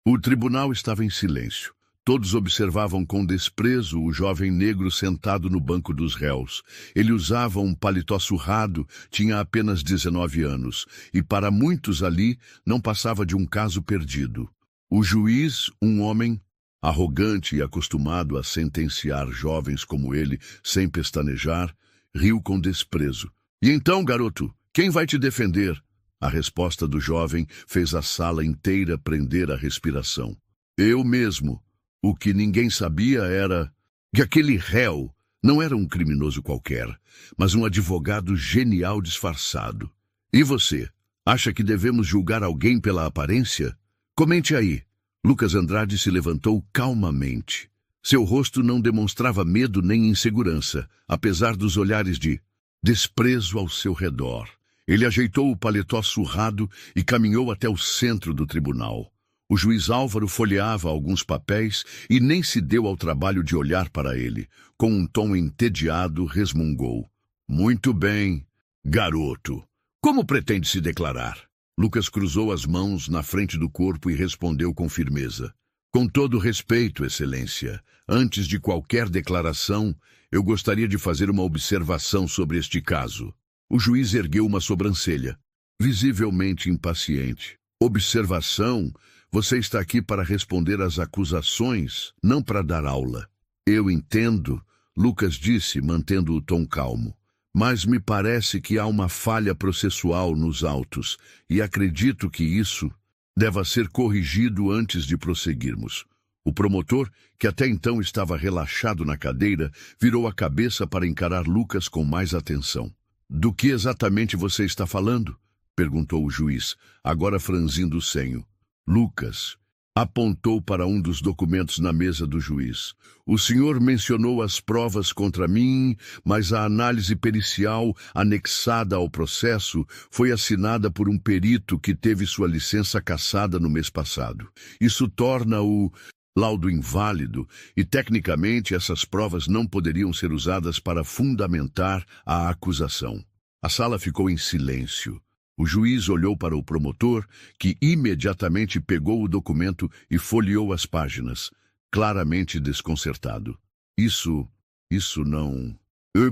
O tribunal estava em silêncio. Todos observavam com desprezo o jovem negro sentado no banco dos réus. Ele usava um paletó surrado, tinha apenas 19 anos, e para muitos ali não passava de um caso perdido. O juiz, um homem arrogante e acostumado a sentenciar jovens como ele, sem pestanejar, riu com desprezo. "E então, garoto, quem vai te defender?" A resposta do jovem fez a sala inteira prender a respiração. "Eu mesmo." O que ninguém sabia era que aquele réu não era um criminoso qualquer, mas um advogado genial disfarçado. "E você? Acha que devemos julgar alguém pela aparência? Comente aí." Lucas Andrade se levantou calmamente. Seu rosto não demonstrava medo nem insegurança, apesar dos olhares de desprezo ao seu redor. Ele ajeitou o paletó surrado e caminhou até o centro do tribunal. O juiz Álvaro folheava alguns papéis e nem se deu ao trabalho de olhar para ele. Com um tom entediado, resmungou. "Muito bem, garoto. Como pretende se declarar?" Lucas cruzou as mãos na frente do corpo e respondeu com firmeza. "Com todo respeito, Excelência, antes de qualquer declaração, eu gostaria de fazer uma observação sobre este caso." O juiz ergueu uma sobrancelha, visivelmente impaciente. "Observação? Você está aqui para responder às acusações, não para dar aula." "Eu entendo", Lucas disse, mantendo o tom calmo. "Mas me parece que há uma falha processual nos autos, e acredito que isso deva ser corrigido antes de prosseguirmos." O promotor, que até então estava relaxado na cadeira, virou a cabeça para encarar Lucas com mais atenção. "Do que exatamente você está falando?" perguntou o juiz, agora franzindo o senho. Lucas apontou para um dos documentos na mesa do juiz. "O senhor mencionou as provas contra mim, mas a análise pericial anexada ao processo foi assinada por um perito que teve sua licença cassada no mês passado. Isso torna o laudo inválido e, tecnicamente, essas provas não poderiam ser usadas para fundamentar a acusação." A sala ficou em silêncio. O juiz olhou para o promotor, que imediatamente pegou o documento e folheou as páginas, claramente desconcertado. Isso não...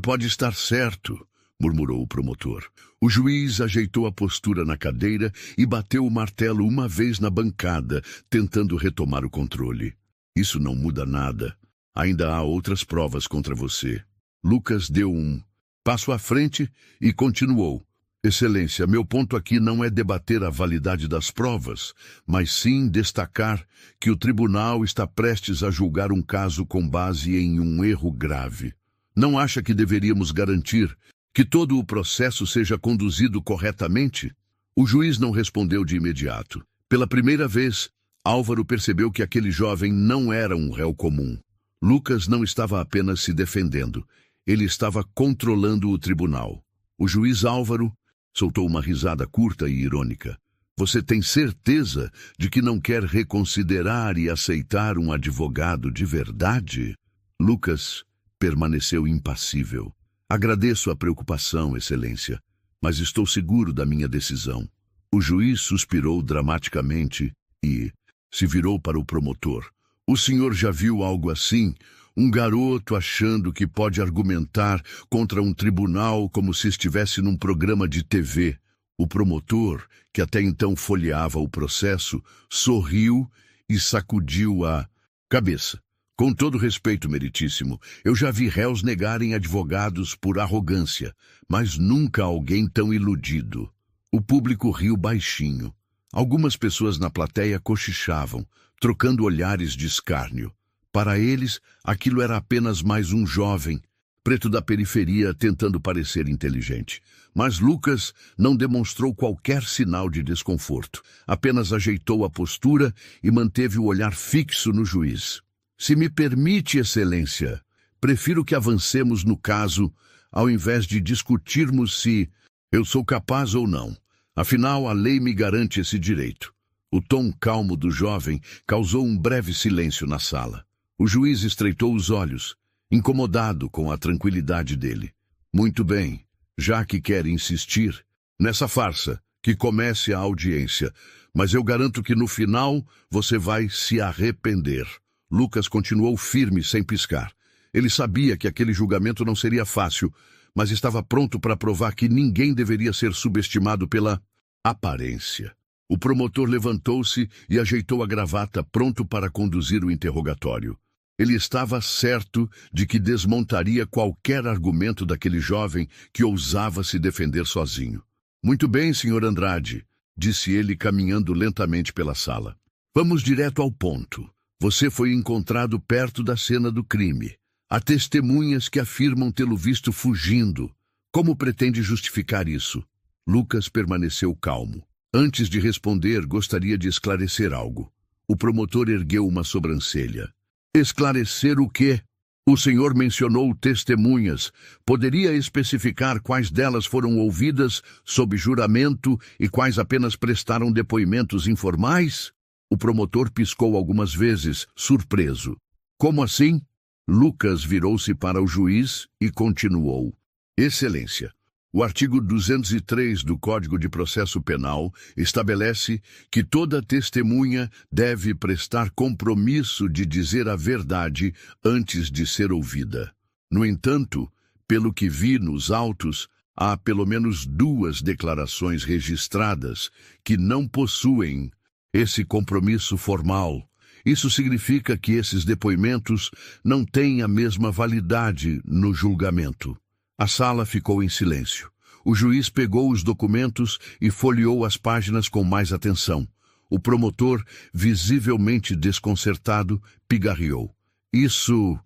Pode estar certo", murmurou o promotor. O juiz ajeitou a postura na cadeira e bateu o martelo uma vez na bancada, tentando retomar o controle. "Isso não muda nada. Ainda há outras provas contra você." Lucas deu um passo à frente e continuou. "Excelência, meu ponto aqui não é debater a validade das provas, mas sim destacar que o tribunal está prestes a julgar um caso com base em um erro grave. Não acha que deveríamos garantir que todo o processo seja conduzido corretamente?" O juiz não respondeu de imediato. Pela primeira vez, Álvaro percebeu que aquele jovem não era um réu comum. Lucas não estava apenas se defendendo, ele estava controlando o tribunal. O juiz Álvaro soltou uma risada curta e irônica. "Você tem certeza de que não quer reconsiderar e aceitar um advogado de verdade?" Lucas permaneceu impassível. "Agradeço a preocupação, Excelência, mas estou seguro da minha decisão." O juiz suspirou dramaticamente e se virou para o promotor. "O senhor já viu algo assim? Um garoto achando que pode argumentar contra um tribunal como se estivesse num programa de TV." O promotor, que até então folheava o processo, sorriu e sacudiu a cabeça. "Com todo respeito, meritíssimo, eu já vi réus negarem advogados por arrogância, mas nunca alguém tão iludido." O público riu baixinho. Algumas pessoas na plateia cochichavam, trocando olhares de escárnio. Para eles, aquilo era apenas mais um jovem, preto da periferia, tentando parecer inteligente. Mas Lucas não demonstrou qualquer sinal de desconforto. Apenas ajeitou a postura e manteve o olhar fixo no juiz. "Se me permite, Excelência, prefiro que avancemos no caso, ao invés de discutirmos se eu sou capaz ou não. Afinal, a lei me garante esse direito." O tom calmo do jovem causou um breve silêncio na sala. O juiz estreitou os olhos, incomodado com a tranquilidade dele. "Muito bem, já que quer insistir nessa farsa, que comece a audiência, mas eu garanto que no final você vai se arrepender. Lucas continuou firme sem piscar. Ele sabia que aquele julgamento não seria fácil, mas estava pronto para provar que ninguém deveria ser subestimado pela aparência. O promotor levantou-se e ajeitou a gravata, pronto para conduzir o interrogatório. Ele estava certo de que desmontaria qualquer argumento daquele jovem que ousava se defender sozinho. Muito bem, Sr. Andrade, disse ele caminhando lentamente pela sala. Vamos direto ao ponto. Você foi encontrado perto da cena do crime. Há testemunhas que afirmam tê-lo visto fugindo. Como pretende justificar isso? Lucas permaneceu calmo. Antes de responder, gostaria de esclarecer algo. O promotor ergueu uma sobrancelha. Esclarecer o quê? O senhor mencionou testemunhas. Poderia especificar quais delas foram ouvidas sob juramento e quais apenas prestaram depoimentos informais? O promotor piscou algumas vezes, surpreso. Como assim? Lucas virou-se para o juiz e continuou. Excelência, o artigo 203 do Código de Processo Penal estabelece que toda testemunha deve prestar compromisso de dizer a verdade antes de ser ouvida. No entanto, pelo que vi nos autos, há pelo menos 2 declarações registradas que não possuem esse compromisso formal. Isso significa que esses depoimentos não têm a mesma validade no julgamento. A sala ficou em silêncio. O juiz pegou os documentos e folheou as páginas com mais atenção. O promotor, visivelmente desconcertado, pigarreou. Isso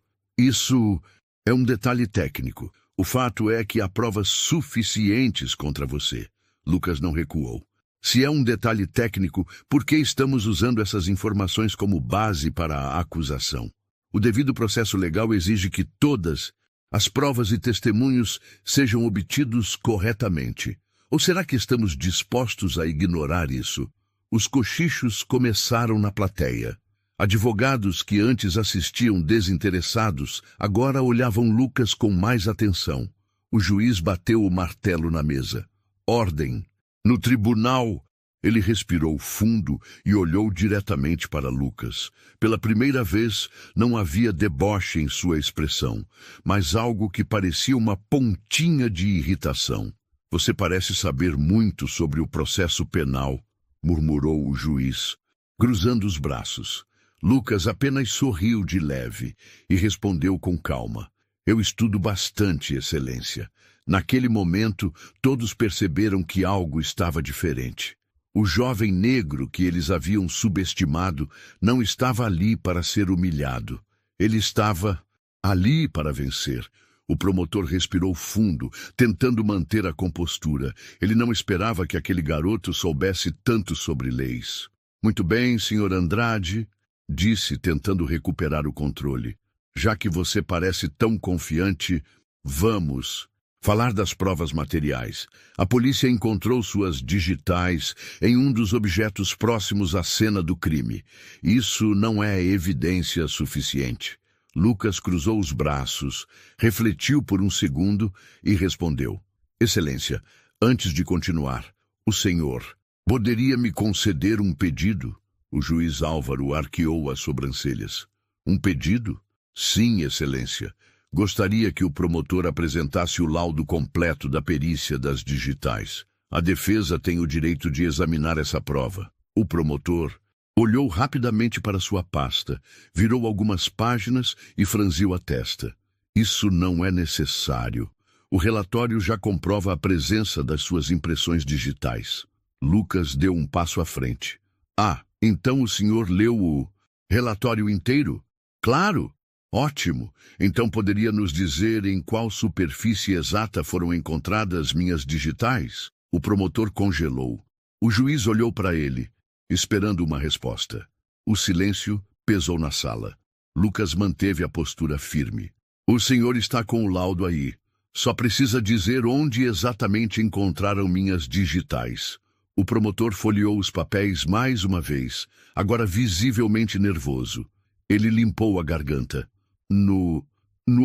é um detalhe técnico. O fato é que há provas suficientes contra você. Lucas não recuou. Se é um detalhe técnico, por que estamos usando essas informações como base para a acusação? O devido processo legal exige que todas as provas e testemunhos sejam obtidos corretamente. Ou será que estamos dispostos a ignorar isso? Os cochichos começaram na plateia. Advogados que antes assistiam desinteressados, agora olhavam Lucas com mais atenção. O juiz bateu o martelo na mesa. Ordem! No tribunal, ele respirou fundo e olhou diretamente para Lucas. Pela primeira vez, não havia deboche em sua expressão, mas algo que parecia uma pontinha de irritação. Você parece saber muito sobre o processo penal, murmurou o juiz, cruzando os braços. Lucas apenas sorriu de leve e respondeu com calma. Eu estudo bastante, Excelência. Naquele momento, todos perceberam que algo estava diferente. O jovem negro que eles haviam subestimado não estava ali para ser humilhado. Ele estava ali para vencer. O promotor respirou fundo, tentando manter a compostura. Ele não esperava que aquele garoto soubesse tanto sobre leis. Muito bem, Sr. Andrade, disse, tentando recuperar o controle. Já que você parece tão confiante, vamos falar das provas materiais. A polícia encontrou suas digitais em um dos objetos próximos à cena do crime. Isso não é evidência suficiente. Lucas cruzou os braços, refletiu por um segundo e respondeu. Excelência, antes de continuar, o senhor poderia me conceder um pedido? O juiz Álvaro arqueou as sobrancelhas. Um pedido? Sim, Excelência. Gostaria que o promotor apresentasse o laudo completo da perícia das digitais. A defesa tem o direito de examinar essa prova. O promotor olhou rapidamente para sua pasta, virou algumas páginas e franziu a testa. Isso não é necessário. O relatório já comprova a presença das suas impressões digitais. Lucas deu um passo à frente. Ah, então o senhor leu o relatório inteiro? Claro! Ótimo! Então poderia nos dizer em qual superfície exata foram encontradas minhas digitais? O promotor congelou. O juiz olhou para ele, esperando uma resposta. O silêncio pesou na sala. Lucas manteve a postura firme. O senhor está com o laudo aí. Só precisa dizer onde exatamente encontraram minhas digitais. O promotor folheou os papéis mais uma vez, agora visivelmente nervoso. Ele limpou a garganta. No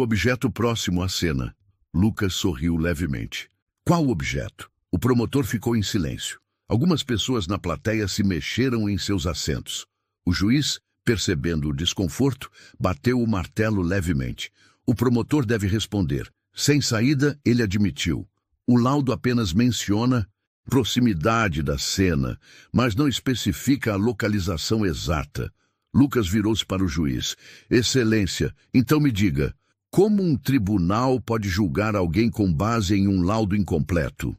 objeto próximo à cena. Lucas sorriu levemente. Qual objeto? O promotor ficou em silêncio. Algumas pessoas na plateia se mexeram em seus assentos. O juiz, percebendo o desconforto, bateu o martelo levemente. O promotor deve responder. Sem saída, ele admitiu. O laudo apenas menciona proximidade da cena, mas não especifica a localização exata. Lucas virou-se para o juiz. Excelência, então me diga, como um tribunal pode julgar alguém com base em um laudo incompleto?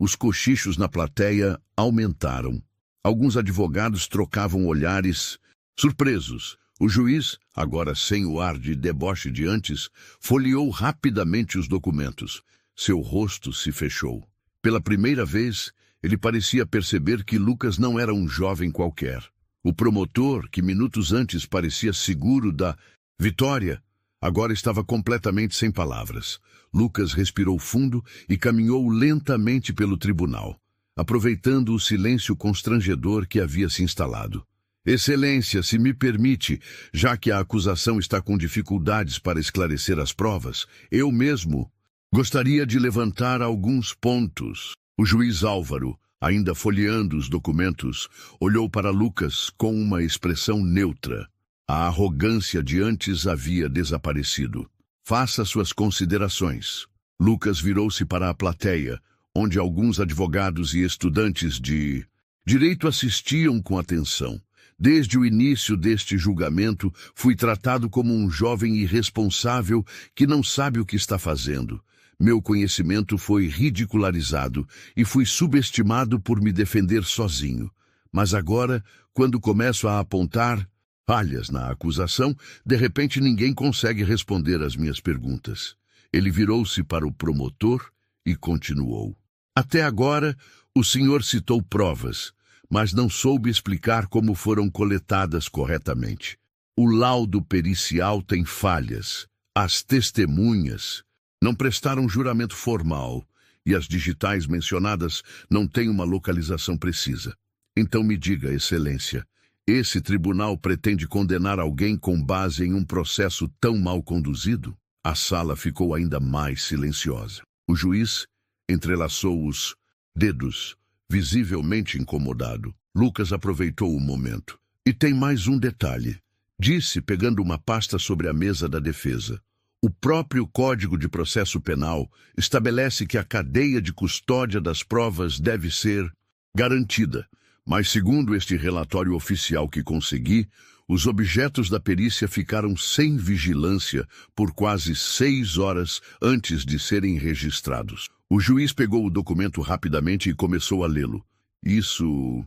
Os cochichos na plateia aumentaram. Alguns advogados trocavam olhares surpresos. O juiz, agora sem o ar de deboche de antes, folheou rapidamente os documentos. Seu rosto se fechou. Pela primeira vez, ele parecia perceber que Lucas não era um jovem qualquer. O promotor, que minutos antes parecia seguro da vitória, agora estava completamente sem palavras. Lucas respirou fundo e caminhou lentamente pelo tribunal, aproveitando o silêncio constrangedor que havia se instalado. Excelência, se me permite, já que a acusação está com dificuldades para esclarecer as provas, eu mesmo gostaria de levantar alguns pontos. O juiz Álvaro, ainda folheando os documentos, olhou para Lucas com uma expressão neutra. A arrogância de antes havia desaparecido. Faça suas considerações. Lucas virou-se para a plateia, onde alguns advogados e estudantes de direito assistiam com atenção. Desde o início deste julgamento, fui tratado como um jovem irresponsável que não sabe o que está fazendo. Meu conhecimento foi ridicularizado e fui subestimado por me defender sozinho. Mas agora, quando começo a apontar falhas na acusação, de repente ninguém consegue responder às minhas perguntas. Ele virou-se para o promotor e continuou. Até agora, o senhor citou provas, mas não soube explicar como foram coletadas corretamente. O laudo pericial tem falhas. As testemunhas não prestaram juramento formal e as digitais mencionadas não têm uma localização precisa. Então me diga, excelência, esse tribunal pretende condenar alguém com base em um processo tão mal conduzido? A sala ficou ainda mais silenciosa. O juiz entrelaçou os dedos, visivelmente incomodado. Lucas aproveitou o momento. E tem mais um detalhe, disse, pegando uma pasta sobre a mesa da defesa. O próprio Código de Processo Penal estabelece que a cadeia de custódia das provas deve ser garantida, mas segundo este relatório oficial que consegui, os objetos da perícia ficaram sem vigilância por quase 6 horas antes de serem registrados. O juiz pegou o documento rapidamente e começou a lê-lo. Isso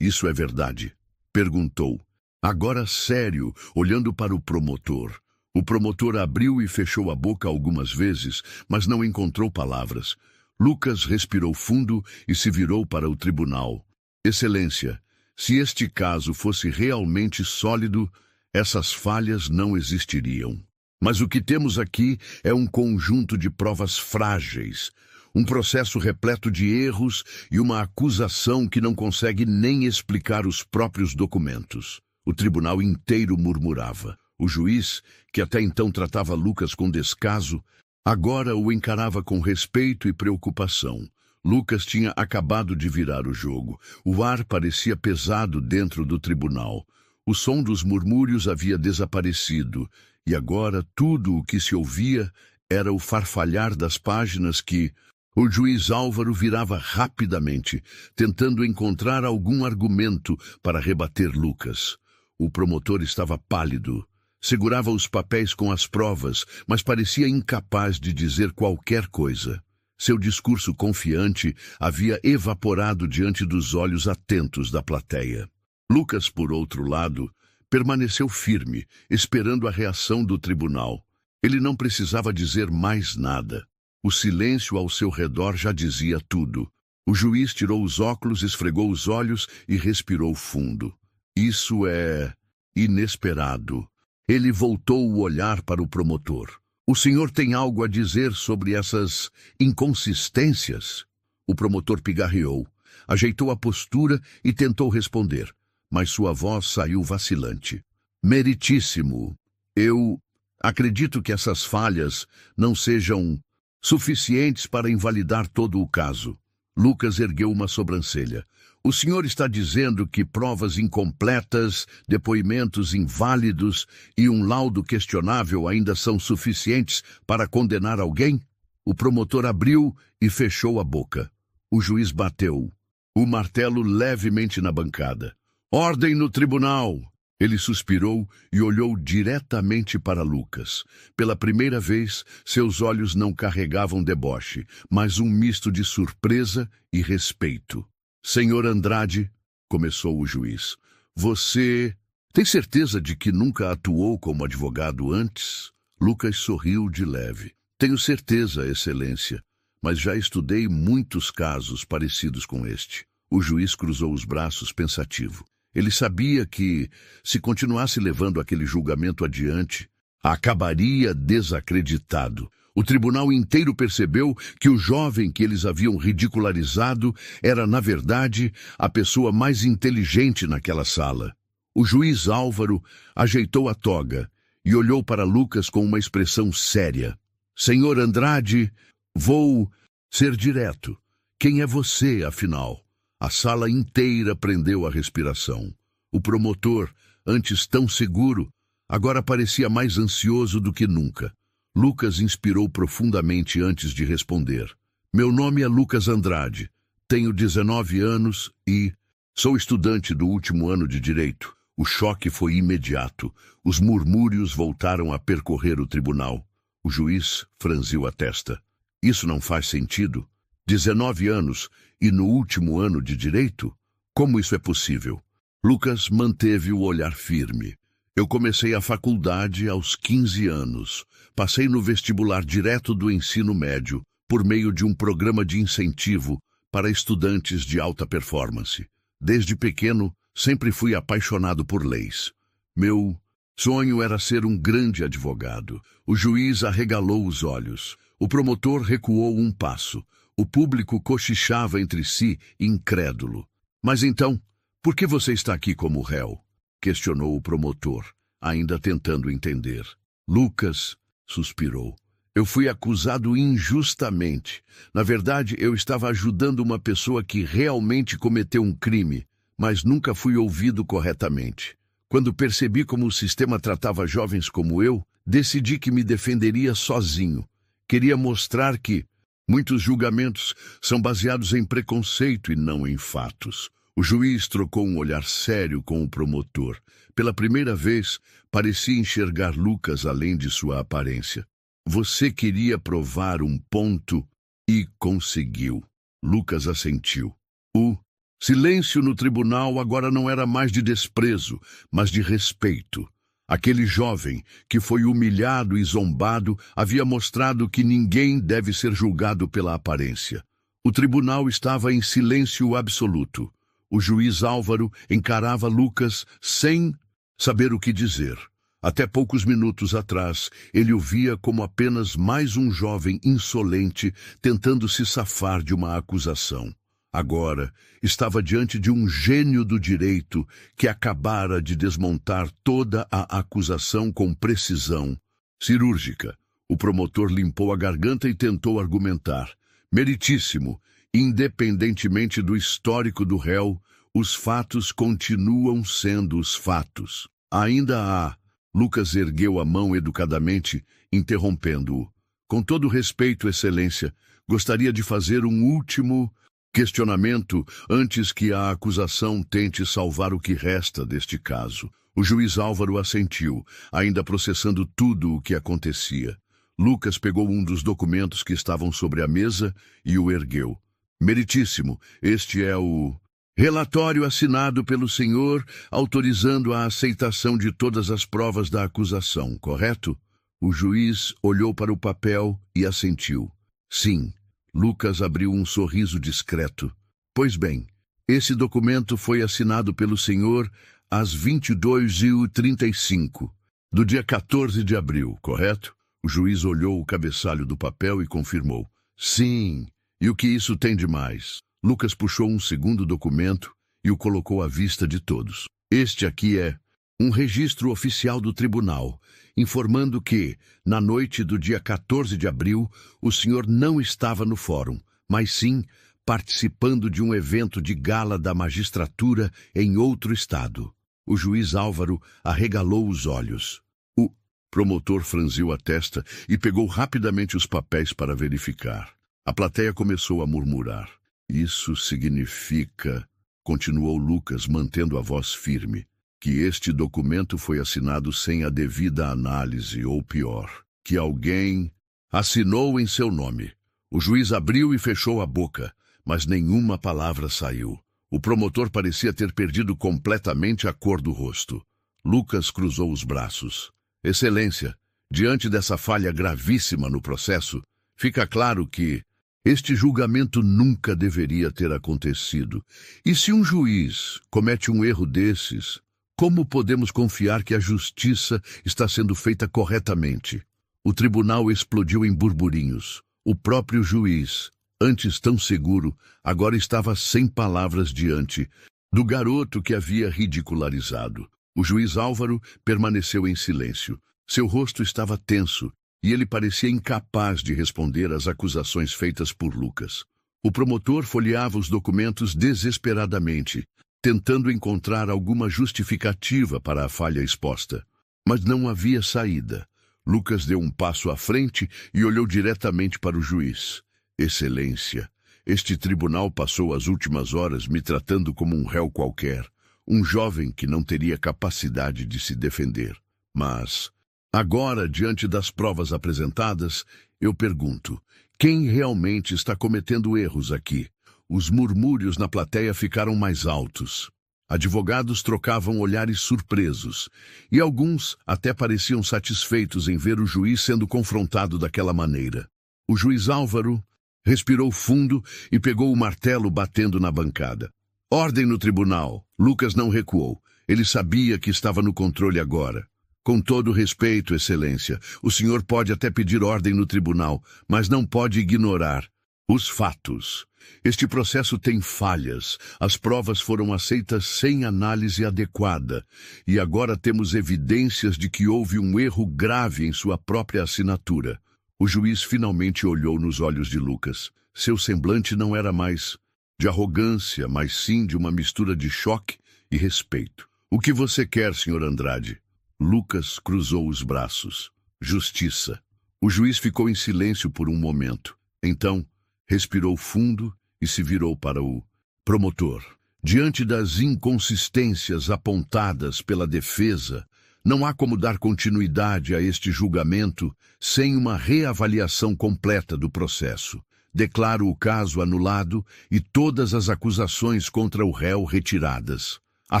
é verdade? Perguntou. Agora sério, olhando para o promotor. O promotor abriu e fechou a boca algumas vezes, mas não encontrou palavras. Lucas respirou fundo e se virou para o tribunal. Excelência, se este caso fosse realmente sólido, essas falhas não existiriam. Mas o que temos aqui é um conjunto de provas frágeis, um processo repleto de erros e uma acusação que não consegue nem explicar os próprios documentos. O tribunal inteiro murmurava. O juiz, que até então tratava Lucas com descaso, agora o encarava com respeito e preocupação. Lucas tinha acabado de virar o jogo. O ar parecia pesado dentro do tribunal. O som dos murmúrios havia desaparecido, e agora tudo o que se ouvia era o farfalhar das páginas que o juiz Álvaro virava rapidamente, tentando encontrar algum argumento para rebater Lucas. O promotor estava pálido. Segurava os papéis com as provas, mas parecia incapaz de dizer qualquer coisa. Seu discurso confiante havia evaporado diante dos olhos atentos da plateia. Lucas, por outro lado, permaneceu firme, esperando a reação do tribunal. Ele não precisava dizer mais nada. O silêncio ao seu redor já dizia tudo. O juiz tirou os óculos, esfregou os olhos e respirou fundo. Isso é inesperado. Ele voltou o olhar para o promotor. O senhor tem algo a dizer sobre essas inconsistências? O promotor pigarreou, ajeitou a postura e tentou responder, mas sua voz saiu vacilante. Meritíssimo, eu acredito que essas falhas não sejam suficientes para invalidar todo o caso. Lucas ergueu uma sobrancelha. O senhor está dizendo que provas incompletas, depoimentos inválidos e um laudo questionável ainda são suficientes para condenar alguém? O promotor abriu e fechou a boca. O juiz bateu o martelo levemente na bancada. Ordem no tribunal! Ele suspirou e olhou diretamente para Lucas. Pela primeira vez, seus olhos não carregavam deboche, mas um misto de surpresa e respeito. Senhor Andrade, começou o juiz, você tem certeza de que nunca atuou como advogado antes? Lucas sorriu de leve. Tenho certeza, Excelência, mas já estudei muitos casos parecidos com este. O juiz cruzou os braços pensativo. Ele sabia que, se continuasse levando aquele julgamento adiante, acabaria desacreditado. O tribunal inteiro percebeu que o jovem que eles haviam ridicularizado era, na verdade, a pessoa mais inteligente naquela sala. O juiz Álvaro ajeitou a toga e olhou para Lucas com uma expressão séria. Senhor Andrade, vou ser direto. Quem é você, afinal? A sala inteira prendeu a respiração. O promotor, antes tão seguro, agora parecia mais ansioso do que nunca. Lucas inspirou profundamente antes de responder. Meu nome é Lucas Andrade. Tenho 19 anos e sou estudante do último ano de Direito. O choque foi imediato. Os murmúrios voltaram a percorrer o tribunal. O juiz franziu a testa. Isso não faz sentido. 19 anos e no último ano de Direito? Como isso é possível? Lucas manteve o olhar firme. Eu comecei a faculdade aos 15 anos. Passei no vestibular direto do ensino médio, por meio de um programa de incentivo para estudantes de alta performance. Desde pequeno, sempre fui apaixonado por leis. Meu sonho era ser um grande advogado. O juiz arregalou os olhos. O promotor recuou um passo. O público cochichava entre si, incrédulo. Mas então, por que você está aqui como réu? Questionou o promotor, ainda tentando entender. Lucas suspirou. Eu fui acusado injustamente. Na verdade, eu estava ajudando uma pessoa que realmente cometeu um crime, mas nunca fui ouvido corretamente. Quando percebi como o sistema tratava jovens como eu, decidi que me defenderia sozinho. Queria mostrar que muitos julgamentos são baseados em preconceito e não em fatos. O juiz trocou um olhar sério com o promotor. Pela primeira vez, parecia enxergar Lucas além de sua aparência. Você queria provar um ponto e conseguiu. Lucas assentiu. O silêncio no tribunal agora não era mais de desprezo, mas de respeito. Aquele jovem, que foi humilhado e zombado, havia mostrado que ninguém deve ser julgado pela aparência. O tribunal estava em silêncio absoluto. O juiz Álvaro encarava Lucas sem saber o que dizer. Até poucos minutos atrás, ele o via como apenas mais um jovem insolente tentando se safar de uma acusação. Agora, estava diante de um gênio do direito que acabara de desmontar toda a acusação com precisão cirúrgica. O promotor limpou a garganta e tentou argumentar. Meritíssimo, independentemente do histórico do réu, os fatos continuam sendo os fatos. Ainda há... Lucas ergueu a mão educadamente, interrompendo-o. Com todo respeito, Excelência, gostaria de fazer um último questionamento antes que a acusação tente salvar o que resta deste caso. O juiz Álvaro assentiu, ainda processando tudo o que acontecia. Lucas pegou um dos documentos que estavam sobre a mesa e o ergueu. Meritíssimo, este é o relatório assinado pelo senhor autorizando a aceitação de todas as provas da acusação, correto? O juiz olhou para o papel e assentiu. Sim. Lucas abriu um sorriso discreto. Pois bem, esse documento foi assinado pelo senhor às 22h35, do dia 14 de abril, correto? O juiz olhou o cabeçalho do papel e confirmou. Sim, e o que isso tem de mais? Lucas puxou um segundo documento e o colocou à vista de todos. Este aqui é um registro oficial do tribunal, informando que, na noite do dia 14 de abril, o senhor não estava no fórum, mas sim participando de um evento de gala da magistratura em outro estado. O juiz Álvaro arregalou os olhos. O promotor franziu a testa e pegou rapidamente os papéis para verificar. A plateia começou a murmurar. Isso significa, continuou Lucas, mantendo a voz firme, que este documento foi assinado sem a devida análise, ou pior, que alguém assinou em seu nome. O juiz abriu e fechou a boca, mas nenhuma palavra saiu. O promotor parecia ter perdido completamente a cor do rosto. Lucas cruzou os braços. Excelência, diante dessa falha gravíssima no processo, fica claro que este julgamento nunca deveria ter acontecido. E se um juiz comete um erro desses, como podemos confiar que a justiça está sendo feita corretamente? O tribunal explodiu em burburinhos. O próprio juiz, antes tão seguro, agora estava sem palavras diante do garoto que havia ridicularizado. O juiz Álvaro permaneceu em silêncio. Seu rosto estava tenso e ele parecia incapaz de responder às acusações feitas por Lucas. O promotor folheava os documentos desesperadamente, tentando encontrar alguma justificativa para a falha exposta. Mas não havia saída. Lucas deu um passo à frente e olhou diretamente para o juiz. Excelência, este tribunal passou as últimas horas me tratando como um réu qualquer, um jovem que não teria capacidade de se defender. Mas, agora, diante das provas apresentadas, eu pergunto, quem realmente está cometendo erros aqui? Os murmúrios na plateia ficaram mais altos. Advogados trocavam olhares surpresos, e alguns até pareciam satisfeitos em ver o juiz sendo confrontado daquela maneira. O juiz Álvaro respirou fundo e pegou o martelo batendo na bancada. Ordem no tribunal. Lucas não recuou. Ele sabia que estava no controle agora. Com todo respeito, excelência, o senhor pode até pedir ordem no tribunal, mas não pode ignorar os fatos. Este processo tem falhas. As provas foram aceitas sem análise adequada. E agora temos evidências de que houve um erro grave em sua própria assinatura. O juiz finalmente olhou nos olhos de Lucas. Seu semblante não era mais de arrogância, mas sim de uma mistura de choque e respeito. O que você quer, senhor Andrade? Lucas cruzou os braços. Justiça. O juiz ficou em silêncio por um momento. Então, respirou fundo e se virou para o promotor. Diante das inconsistências apontadas pela defesa, não há como dar continuidade a este julgamento sem uma reavaliação completa do processo. Declaro o caso anulado e todas as acusações contra o réu retiradas. A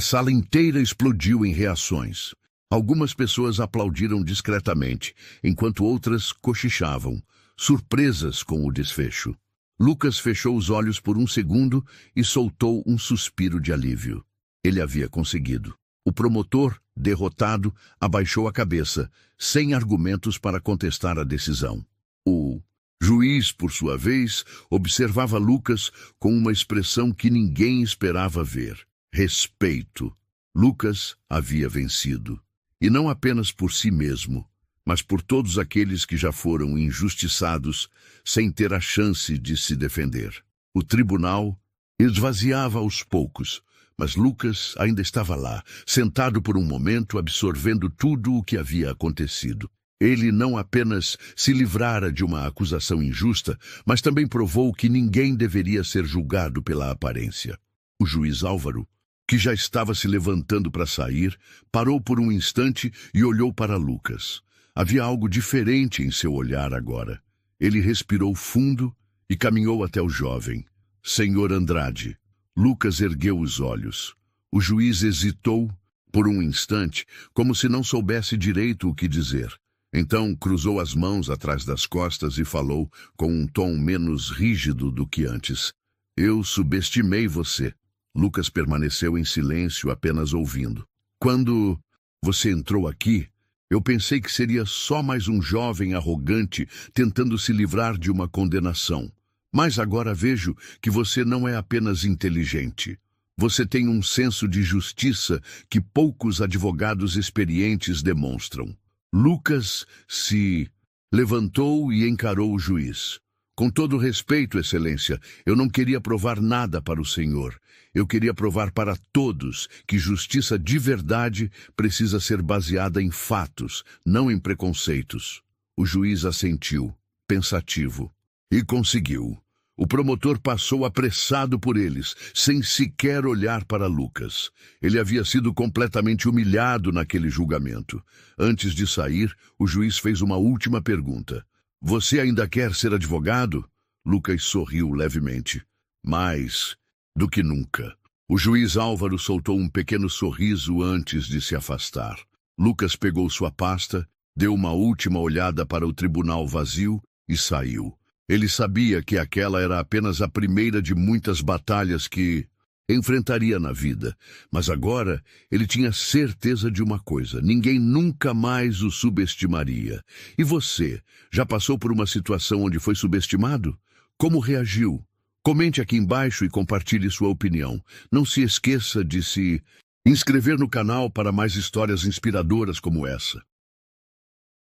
sala inteira explodiu em reações. Algumas pessoas aplaudiram discretamente, enquanto outras cochichavam, surpresas com o desfecho. Lucas fechou os olhos por um segundo e soltou um suspiro de alívio. Ele havia conseguido. O promotor, derrotado, abaixou a cabeça, sem argumentos para contestar a decisão. O juiz, por sua vez, observava Lucas com uma expressão que ninguém esperava ver. Respeito. Lucas havia vencido. E não apenas por si mesmo, mas por todos aqueles que já foram injustiçados sem ter a chance de se defender. O tribunal esvaziava aos poucos, mas Lucas ainda estava lá, sentado por um momento, absorvendo tudo o que havia acontecido. Ele não apenas se livrara de uma acusação injusta, mas também provou que ninguém deveria ser julgado pela aparência. O juiz Álvaro, que já estava se levantando para sair, parou por um instante e olhou para Lucas. Havia algo diferente em seu olhar agora. Ele respirou fundo e caminhou até o jovem. Senhor Andrade. Lucas ergueu os olhos. O juiz hesitou por um instante, como se não soubesse direito o que dizer. Então cruzou as mãos atrás das costas e falou com um tom menos rígido do que antes. Eu subestimei você. Lucas permaneceu em silêncio, apenas ouvindo. Quando você entrou aqui, eu pensei que seria só mais um jovem arrogante tentando se livrar de uma condenação. Mas agora vejo que você não é apenas inteligente. Você tem um senso de justiça que poucos advogados experientes demonstram. Lucas se levantou e encarou o juiz. Com todo respeito, Excelência, eu não queria provar nada para o senhor. Eu queria provar para todos que justiça de verdade precisa ser baseada em fatos, não em preconceitos. O juiz assentiu, pensativo, e conseguiu. O promotor passou apressado por eles, sem sequer olhar para Lucas. Ele havia sido completamente humilhado naquele julgamento. Antes de sair, o juiz fez uma última pergunta. Você ainda quer ser advogado? Lucas sorriu levemente. Mais do que nunca. O juiz Álvaro soltou um pequeno sorriso antes de se afastar. Lucas pegou sua pasta, deu uma última olhada para o tribunal vazio e saiu. Ele sabia que aquela era apenas a primeira de muitas batalhas que enfrentaria na vida, mas agora ele tinha certeza de uma coisa: ninguém nunca mais o subestimaria. E você, já passou por uma situação onde foi subestimado? Como reagiu? Comente aqui embaixo e compartilhe sua opinião. Não se esqueça de se inscrever no canal para mais histórias inspiradoras como essa.